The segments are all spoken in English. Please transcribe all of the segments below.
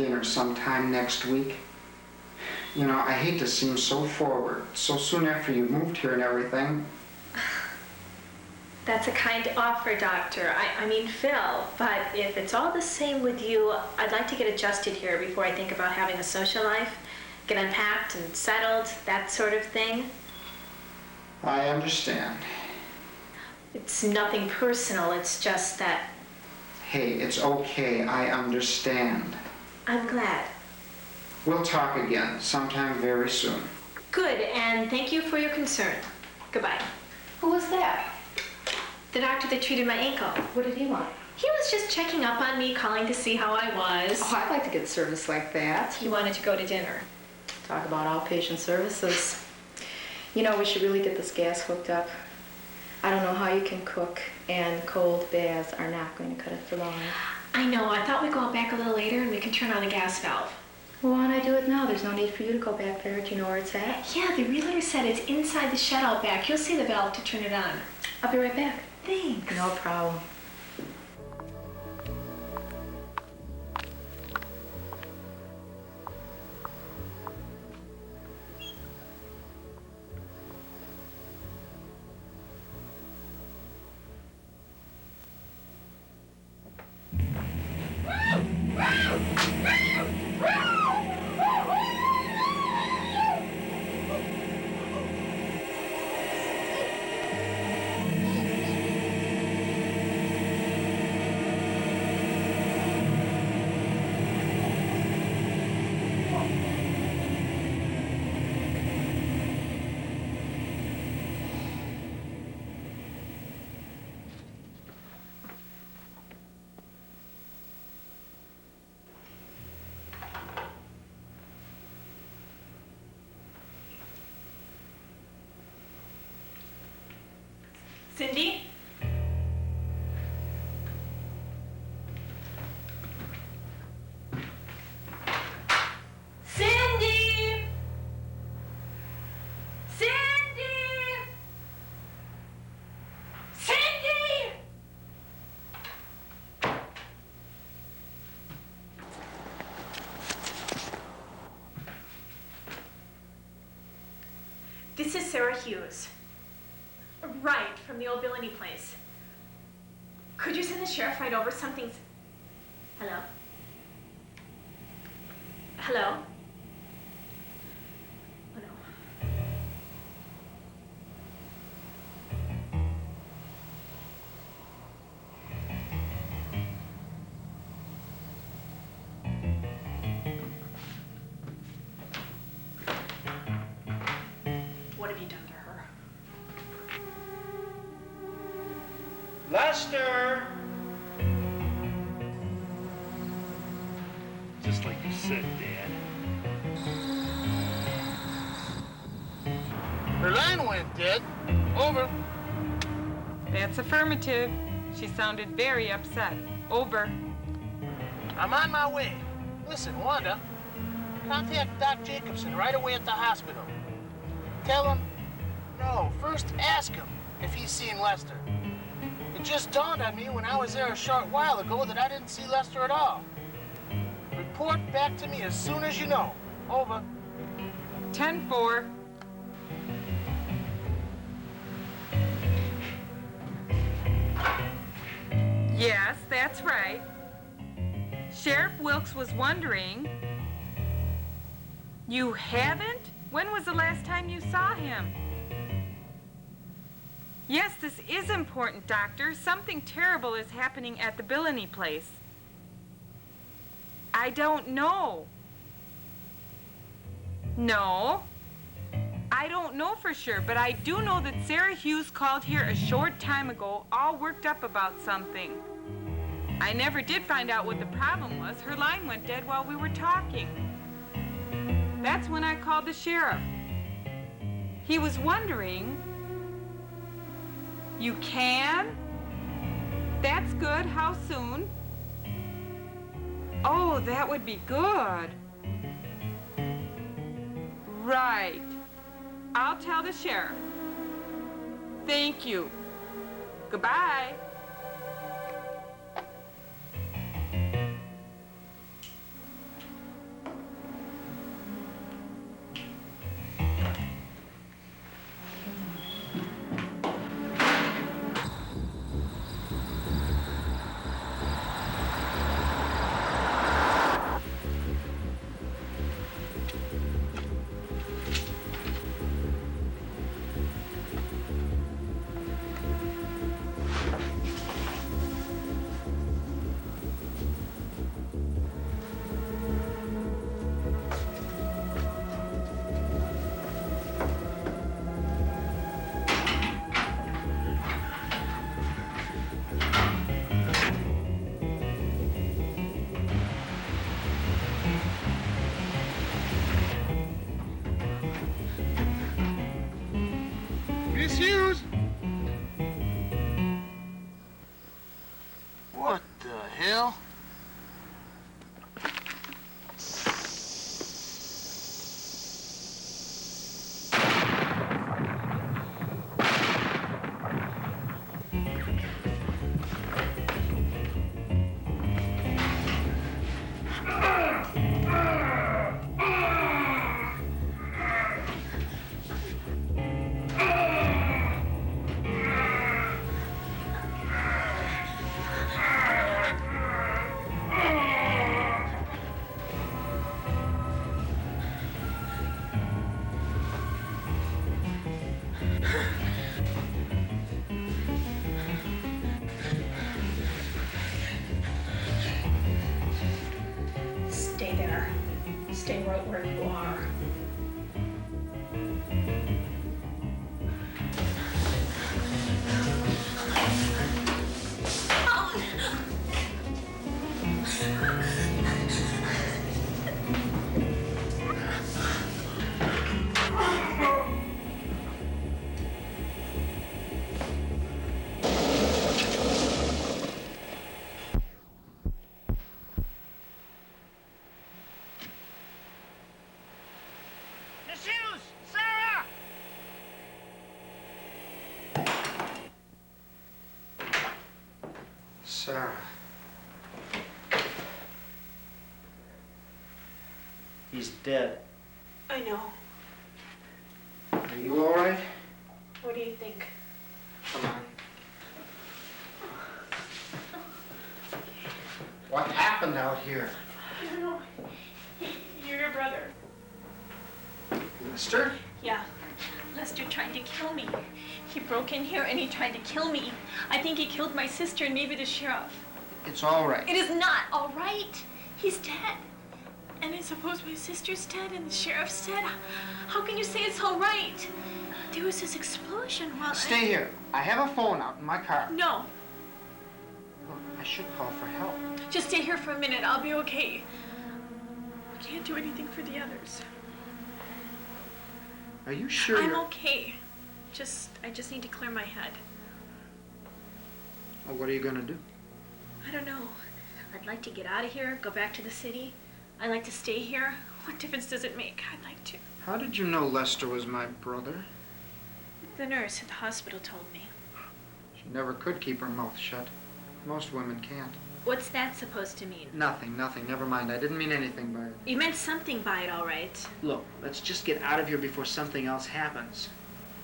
dinner sometime next week? You know, I hate to seem so forward, so soon after you moved here and everything. That's a kind offer, Doctor. I mean, Phil, but if it's all the same with you, I'd like to get adjusted here before I think about having a social life, get unpacked and settled, that sort of thing. I understand. It's nothing personal, it's just that... Hey, it's okay, I understand. I'm glad. We'll talk again sometime very soon. Good, and thank you for your concern. Goodbye. Who was that? The doctor that treated my ankle. What did he want? He was just checking up on me, calling to see how I was. Oh, I'd like to get service like that. He wanted to go to dinner. Talk about outpatient services. You know, we should really get this gas hooked up. I don't know how you can cook, and cold baths are not going to cut it for long. I know. I thought we'd go out back a little later and we can turn on the gas valve. Well, why don't I do it now? There's no need for you to go back there. Do you know where it's at? Yeah, the realtor said it's inside the shed out back. You'll see the valve to turn it on. I'll be right back. Thanks. No problem. Cindy? Cindy! Cindy! Cindy! This is Sarah Hughes. Right, from the old Billany place. Could you send the sheriff right over? Something's... Hello? Hello? Oh, no. What have you done to her? Lester! Just like you said, Dad. Her line went dead. Over. That's affirmative. She sounded very upset. Over. I'm on my way. Listen, Wanda, contact Doc Jacobson right away at the hospital. Tell him, no, first ask him if he's seen Lester. It just dawned on me when I was there a short while ago that I didn't see Lester at all. Report back to me as soon as you know. Over. 10-4. Yes, that's right. Sheriff Wilkes was wondering... You haven't? When was the last time you saw him? Yes, this is important, Doctor. Something terrible is happening at the Billany place. I don't know. No. I don't know for sure, but I do know that Sarah Hughes called here a short time ago, all worked up about something. I never did find out what the problem was. Her line went dead while we were talking. That's when I called the sheriff. He was wondering... You can? That's good. How soon? Oh, that would be good. Right. I'll tell the sheriff. Thank you. Goodbye. stay right where you are. Miss Hughes! Sarah! Sarah. He's dead. I know. Are you all right? What do you think? Come on. What happened out here? I don't know. You're your brother. Lester? Yeah. Lester tried to kill me. He broke in here and he tried to kill me. I think he killed my sister and maybe the sheriff. It's all right. It is not all right. He's dead. And I suppose my sister's dead and the sheriff's dead. How can you say it's all right? There was this explosion while Stay here. I have a phone out in my car. No. Look, I should call for help. Just stay here for a minute. I'll be okay. I can't do anything for the others. Are you sure I'm you're... okay. I just need to clear my head. Well, what are you gonna do? I don't know. I'd like to get out of here, go back to the city. I'd like to stay here. What difference does it make? I'd like to. How did you know Lester was my brother? The nurse at the hospital told me. She never could keep her mouth shut. Most women can't. What's that supposed to mean? Nothing. Never mind. I didn't mean anything by it. You meant something by it, all right. Look, let's just get out of here before something else happens.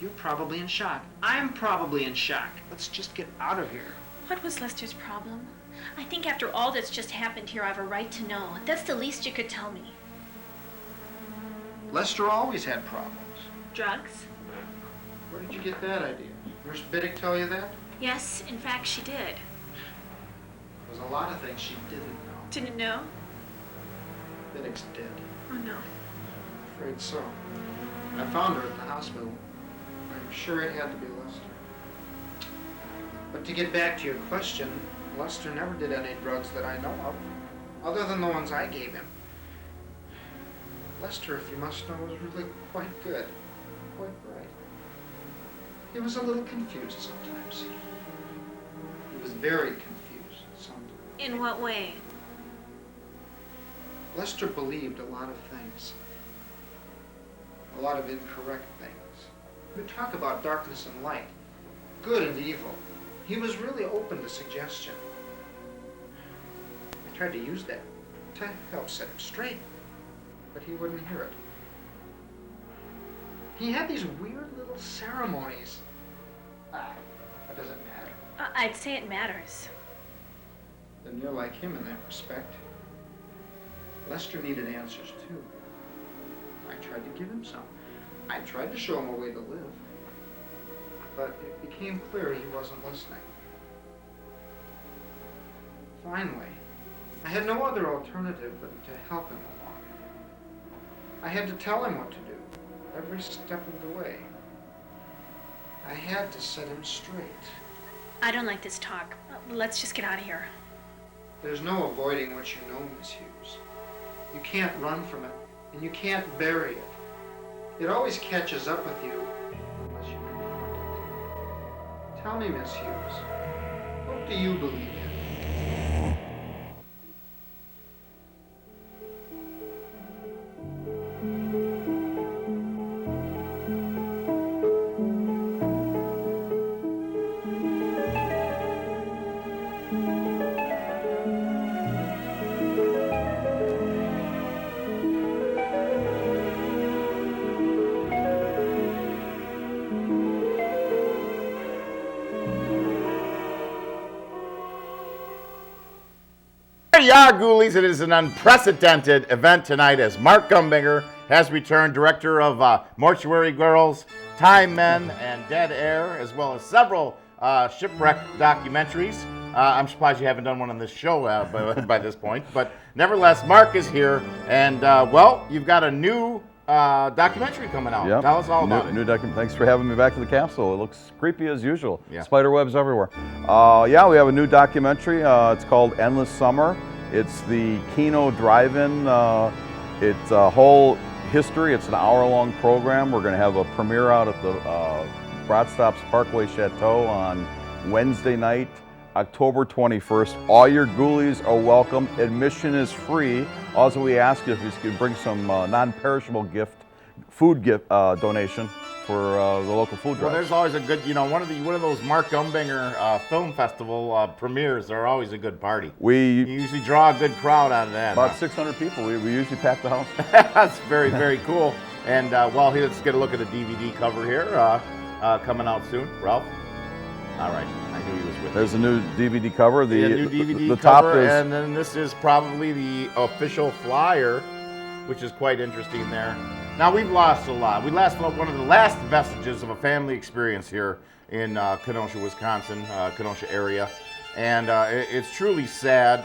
You're probably in shock. I'm probably in shock. Let's just get out of here. What was Lester's problem? I think after all that's just happened here, I have a right to know. That's the least you could tell me. Lester always had problems. Drugs? Where did you get that idea? Nurse Biddick tell you that? Yes, in fact, she did. There's a lot of things she didn't know. Didn't know? Biddick's dead. Oh, no. Afraid so. I found her at the hospital. I'm sure it had to be Lester. But to get back to your question, Lester never did any drugs that I know of, other than the ones I gave him. Lester, if you must know, was really quite good, quite bright. He was a little confused sometimes. He was very confused sometimes. In what way? Lester believed a lot of things, a lot of incorrect things. We talk about darkness and light, good and evil. He was really open to suggestion. I tried to use that to help set him straight, but he wouldn't hear it. He had these weird little ceremonies. What does it matter? I'd say it matters. Then you're like him in that respect. Lester needed answers too. I tried to give him some. I tried to show him a way to live. But it became clear he wasn't listening. Finally, I had no other alternative but to help him along. I had to tell him what to do, every step of the way. I had to set him straight. I don't like this talk. Let's just get out of here. There's no avoiding what you know, Miss Hughes. You can't run from it, and you can't bury it. It always catches up with you unless you confront it. Tell me, Miss Hughes, what do you believe in? There you are, ghoulies. It is an unprecedented event tonight as Mark Gumbinger has returned, director of Mortuary Girls, Time Men, and Dead Air, as well as several shipwreck documentaries. I'm surprised you haven't done one on this show by this point. But nevertheless, Mark is here, and well, you've got a new documentary coming out. Yep. Tell us all about it. New documentary. Thanks for having me back to the capsule. It looks creepy as usual. Yeah. Spider webs everywhere. Yeah, we have a new documentary. It's called Endless Summer. It's the Kino Drive-In. It's a whole history. It's an hour-long program. We're going to have a premiere out at the Bratstops Parkway Chateau on Wednesday night, October 21st. All your ghoulies are welcome. Admission is free. Also, we ask you if you could bring some non-perishable food gift donation for the local food Well, drive. there's always a good, one of those Mark Gumbinger Film Festival premieres. They're always a good party. You We usually draw a good crowd out of that. about huh? 600 people. We usually pack the house. That's very, very cool. And well, let's get a look at the DVD cover here, coming out soon. Ralph? All right, I knew he was with There's a new DVD cover. me. New DVD the cover, top is and then this is probably the official flyer, which is quite interesting there. Now, we've lost a lot. We lost one of the last vestiges of a family experience here in Kenosha, Wisconsin, Kenosha area. And it's truly sad.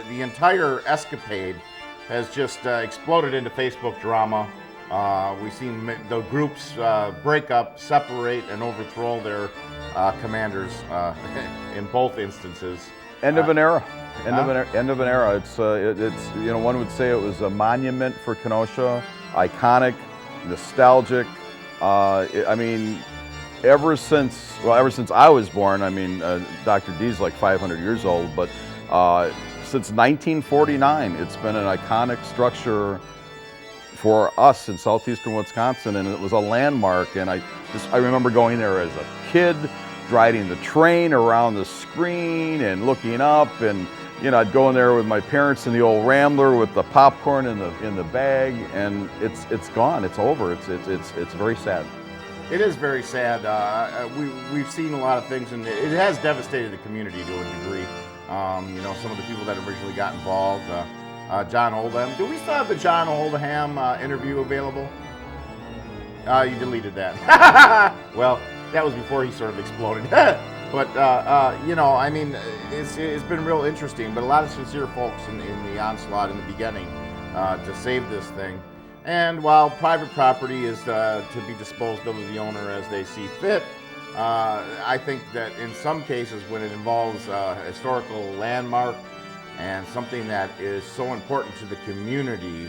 The entire escapade has just exploded into Facebook drama. We've seen the groups break up, separate, and overthrow their commanders in both instances. end of an era. End of an era. It's one would say it was a monument for Kenosha, iconic, nostalgic. I mean, ever since I was born. I mean, Dr. D's like 500 years old, but since 1949, it's been an iconic structure for us in southeastern Wisconsin, and it was a landmark. And I remember going there as a kid, riding the train around the screen and looking up, and I'd go in there with my parents in the old Rambler with the popcorn in the bag, and it's gone. It's over. It's very sad. It is very sad. We've seen a lot of things, and it has devastated the community to a degree. Some of the people that originally got involved. John Oldham. Do we still have the John Oldham interview available? You deleted that. Well, that was before he sort of exploded. But, I mean, it's been real interesting, but a lot of sincere folks in the onslaught in the beginning to save this thing. And while private property is to be disposed of the owner as they see fit, I think that in some cases when it involves a historical landmark and something that is so important to the community,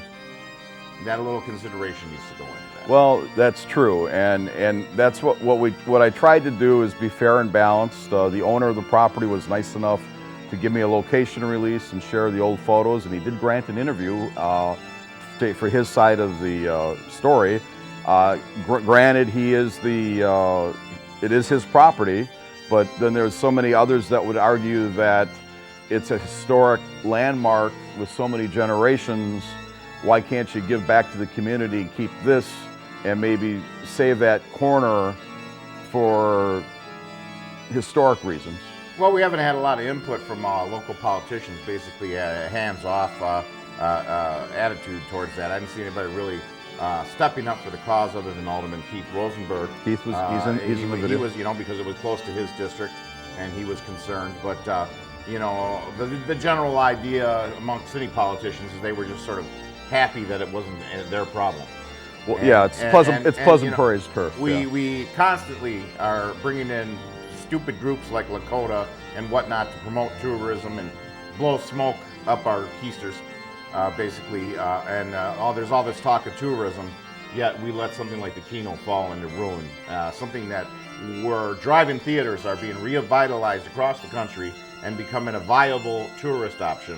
that a little consideration needs to go into that. Well, that's true, and that's what I tried to do is be fair and balanced. The owner of the property was nice enough to give me a location release and share the old photos, and he did grant an interview for his side of the story. Granted, it is his property, but then there's so many others that would argue that it's a historic landmark with so many generations. Why can't you give back to the community and keep this and maybe save that corner for historic reasons? Well, we haven't had a lot of input from local politicians, basically a hands-off attitude towards that. I didn't see anybody really stepping up for the cause other than Alderman Keith Rosenberg. Keith was he's in the video. He was, because it was close to his district, and he was concerned. But the general idea among city politicians is they were just sort of happy that it wasn't their problem. Well, it's Pleasant Prairie's turf. We constantly are bringing in stupid groups like Lakota and whatnot to promote tourism and blow smoke up our keisters, basically. There's all this talk of tourism, yet we let something like the Kino fall into ruin. Something that where drive-in theaters are being revitalized across the country and becoming a viable tourist option.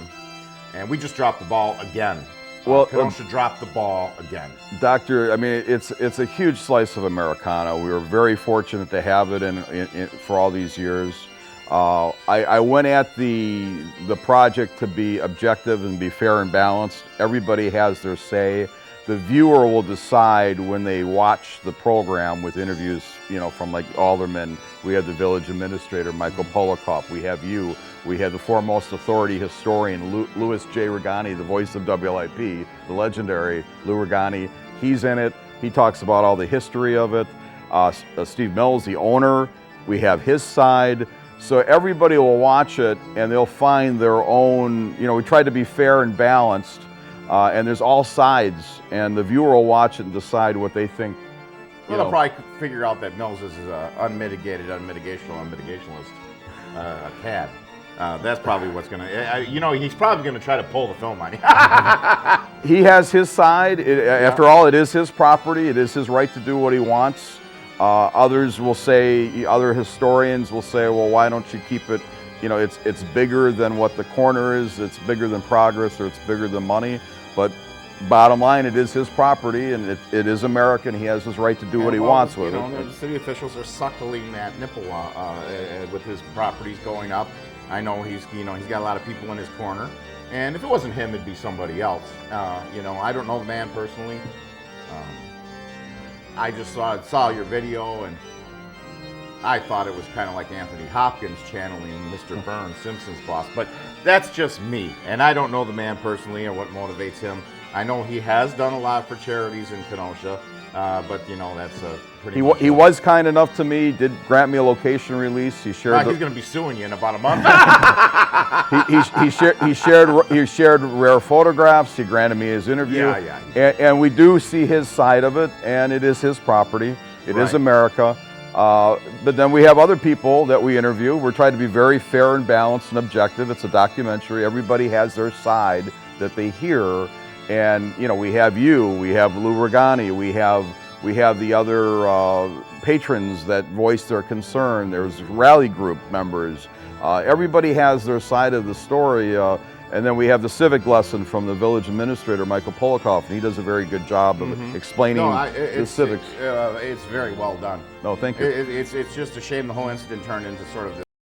And we just dropped the ball again. Kenosha dropped the ball again. Doctor, I mean, it's a huge slice of Americana. We were very fortunate to have it in for all these years. I went at the project to be objective and be fair and balanced. Everybody has their say. The viewer will decide when they watch the program with interviews, from like aldermen. We had the village administrator, Michael Polikoff. We have you. We had the foremost authority historian, Louis J. Regani, the voice of WIP, the legendary Lou Regani. He's in it. He talks about all the history of it. Steve Mills, the owner, we have his side. So everybody will watch it and they'll find their own, you know, we tried to be fair and balanced, and there's all sides, and the viewer will watch it and decide what they think. Well, they'll probably figure out that Mills is an unmitigationalist, a cad. That's probably what's going to, you know, he's probably going to try to pull the film on you. He has his side. After all, it is his property. It is his right to do what he wants. Others will say, other historians will say, well, why don't you keep it, you know, it's bigger than what the corner is, it's bigger than progress, or it's bigger than money. But bottom line, it is his property, and it is American. He has his right to do what he wants with it. The city officials are suckling that nipple with his properties going up. I know he's got a lot of people in his corner, and if it wasn't him, it'd be somebody else. You know, I don't know the man personally. I just saw your video, and I thought it was kind of like Anthony Hopkins channeling Mr. Burns, Simpson's boss. But that's just me, and I don't know the man personally or what motivates him. I know he has done a lot for charities in Kenosha, but you know, that's a pretty. He was kind enough to me. Did grant me a location release. He shared. He's going to be suing you in about a month. he shared rare photographs. He granted me his interview. Yeah. And we do see his side of it, and it is his property. It is America. But then we have other people that we interview. We're trying to be very fair and balanced and objective. It's a documentary. Everybody has their side that they hear. And you know, we have Lou Regani, we have the other patrons that voice their concern. There's rally group members. Everybody has their side of the story. And then we have the civic lesson from the village administrator, Michael Polikoff, and he does a very good job of explaining the civics. It's very well done. No, thank you. It's just a shame the whole incident turned into sort of this